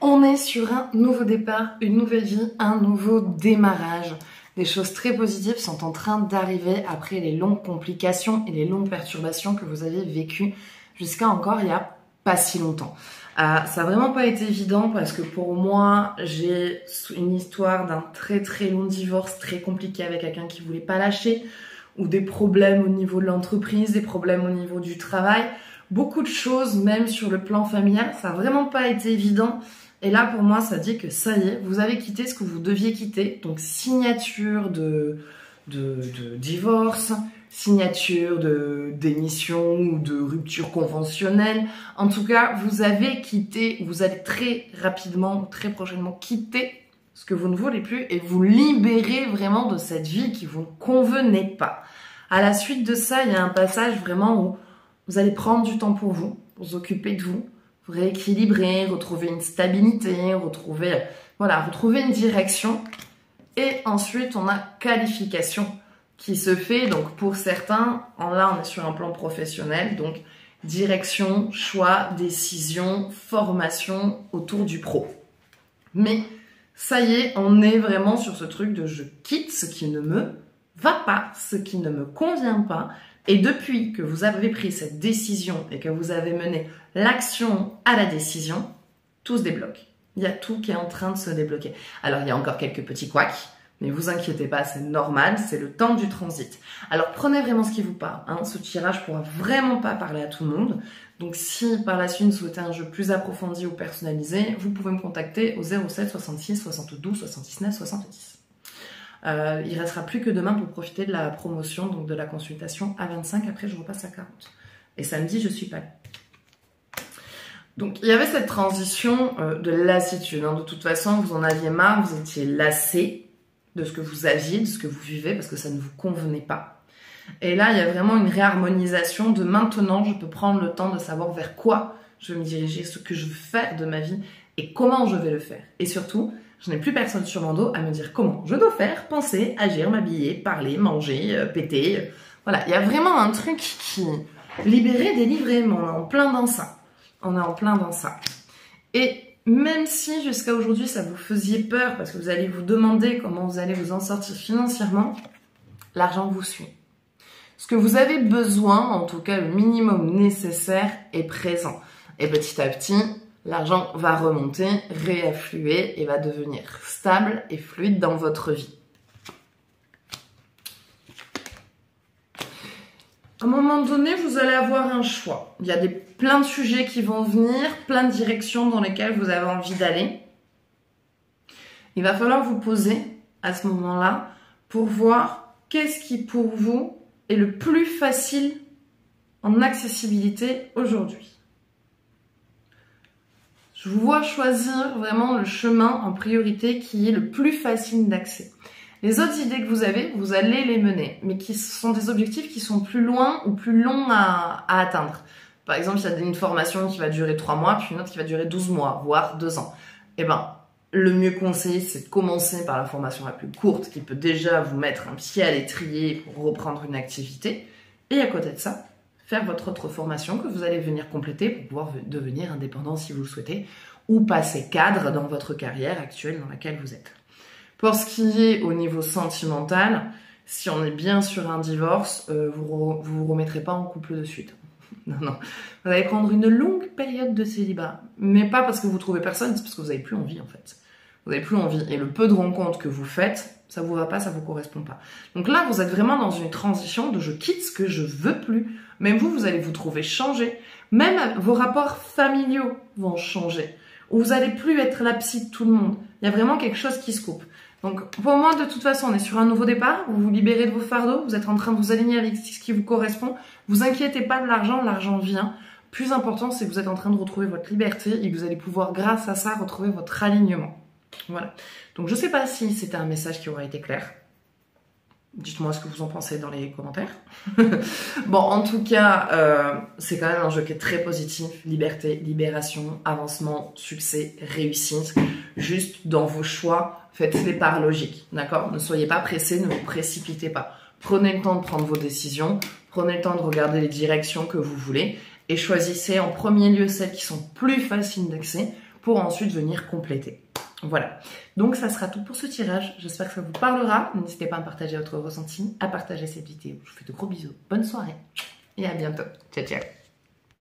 On est sur un nouveau départ, une nouvelle vie, un nouveau démarrage. Des choses très positives sont en train d'arriver après les longues complications et les longues perturbations que vous avez vécues jusqu'à encore il y a pas si longtemps. Ça n'a vraiment pas été évident parce que pour moi, j'ai une histoire d'un très long divorce très compliqué avec quelqu'un qui voulait pas lâcher, ou des problèmes au niveau de l'entreprise, des problèmes au niveau du travail, beaucoup de choses même sur le plan familial. Ça n'a vraiment pas été évident. Et là, pour moi, ça dit que ça y est, vous avez quitté ce que vous deviez quitter. Donc, signature de divorce, signature de démission ou de rupture conventionnelle. En tout cas, vous avez quitté, vous allez très rapidement, très prochainement quitter ce que vous ne voulez plus et vous libérer vraiment de cette vie qui vous ne convenait pas. À la suite de ça, il y a un passage vraiment où vous allez prendre du temps pour vous occuper de vous, vous rééquilibrer, retrouver une stabilité, retrouver une direction. Et ensuite, on a qualification qui se fait, donc pour certains, là on est sur un plan professionnel, donc direction, choix, décision, formation autour du pro. Mais ça y est, on est vraiment sur ce truc de je quitte ce qui ne me va pas, ce qui ne me convient pas. Et depuis que vous avez pris cette décision et que vous avez mené l'action à la décision, tout se débloque. Il y a tout qui est en train de se débloquer. Alors, il y a encore quelques petits couacs, mais vous inquiétez pas, c'est normal, c'est le temps du transit. Alors, prenez vraiment ce qui vous parle. Ce tirage pourra vraiment pas parler à tout le monde. Donc, si par la suite vous souhaitez un jeu plus approfondi ou personnalisé, vous pouvez me contacter au 07 66 72 79 70. Il restera plus que demain pour profiter de la promotion, donc de la consultation à 25. Après, je repasse à 40. Et samedi, je suis pas là. Donc, il y avait cette transition de lassitude. De toute façon, vous en aviez marre, vous étiez lassé de ce que vous aviez, de ce que vous vivez, parce que ça ne vous convenait pas. Et là, il y a vraiment une réharmonisation de maintenant, je peux prendre le temps de savoir vers quoi je vais me diriger, ce que je veux faire de ma vie et comment je vais le faire. Et surtout, je n'ai plus personne sur mon dos à me dire comment je dois faire, penser, agir, m'habiller, parler, manger, péter. Voilà, il y a vraiment un truc qui... Libérer, délivrer, mais on est en plein dans ça. On est en plein dans ça. Et même si jusqu'à aujourd'hui ça vous faisait peur parce que vous allez vous demander comment vous allez vous en sortir financièrement, l'argent vous suit. Ce que vous avez besoin, en tout cas le minimum nécessaire, est présent. Et petit à petit, l'argent va remonter, réaffluer et va devenir stable et fluide dans votre vie. À un moment donné, vous allez avoir un choix. Il y a plein de sujets qui vont venir, plein de directions dans lesquelles vous avez envie d'aller. Il va falloir vous poser à ce moment-là pour voir qu'est-ce qui pour vous est le plus facile en accessibilité aujourd'hui. Je vous vois choisir vraiment le chemin en priorité qui est le plus facile d'accès. Les autres idées que vous avez, vous allez les mener, mais qui sont des objectifs qui sont plus loin ou plus longs à atteindre. Par exemple, il y a une formation qui va durer 3 mois, puis une autre qui va durer 12 mois, voire 2 ans. Eh ben, le mieux conseillé, c'est de commencer par la formation la plus courte, qui peut déjà vous mettre un pied à l'étrier pour reprendre une activité. Et à côté de ça, faire votre autre formation que vous allez venir compléter pour pouvoir devenir indépendant si vous le souhaitez, ou passer cadre dans votre carrière actuelle dans laquelle vous êtes. Pour ce qui est au niveau sentimental, si on est bien sur un divorce, vous remettrez pas en couple de suite. Non. Vous allez prendre une longue période de célibat. Mais pas parce que vous trouvez personne, c'est parce que vous n'avez plus envie en fait. Vous n'avez plus envie. Et le peu de rencontres que vous faites, ça vous va pas, ça vous correspond pas. Donc là, vous êtes vraiment dans une transition de je quitte ce que je veux plus. Même vous allez vous trouver changer. Même vos rapports familiaux vont changer. Ou vous allez plus être la psy de tout le monde. Il y a vraiment quelque chose qui se coupe. Donc pour moi, de toute façon, on est sur un nouveau départ. Vous vous libérez de vos fardeaux. Vous êtes en train de vous aligner avec ce qui vous correspond. Vous inquiétez pas de l'argent. L'argent vient. Plus important, c'est que vous êtes en train de retrouver votre liberté et que vous allez pouvoir, grâce à ça, retrouver votre alignement. Voilà. Donc je sais pas si c'était un message qui aura été clair. Dites-moi ce que vous en pensez dans les commentaires. Bon, en tout cas, c'est quand même un jeu qui est très positif. Liberté, libération, avancement, succès, réussite. Juste dans vos choix, faites-les par logique, d'accord? Ne soyez pas pressés, ne vous précipitez pas. Prenez le temps de prendre vos décisions, prenez le temps de regarder les directions que vous voulez et choisissez en premier lieu celles qui sont plus faciles d'accès pour ensuite venir compléter. Voilà, donc ça sera tout pour ce tirage, j'espère que ça vous parlera, n'hésitez pas à partager votre ressenti, à partager cette vidéo, je vous fais de gros bisous, bonne soirée et à bientôt, ciao ciao.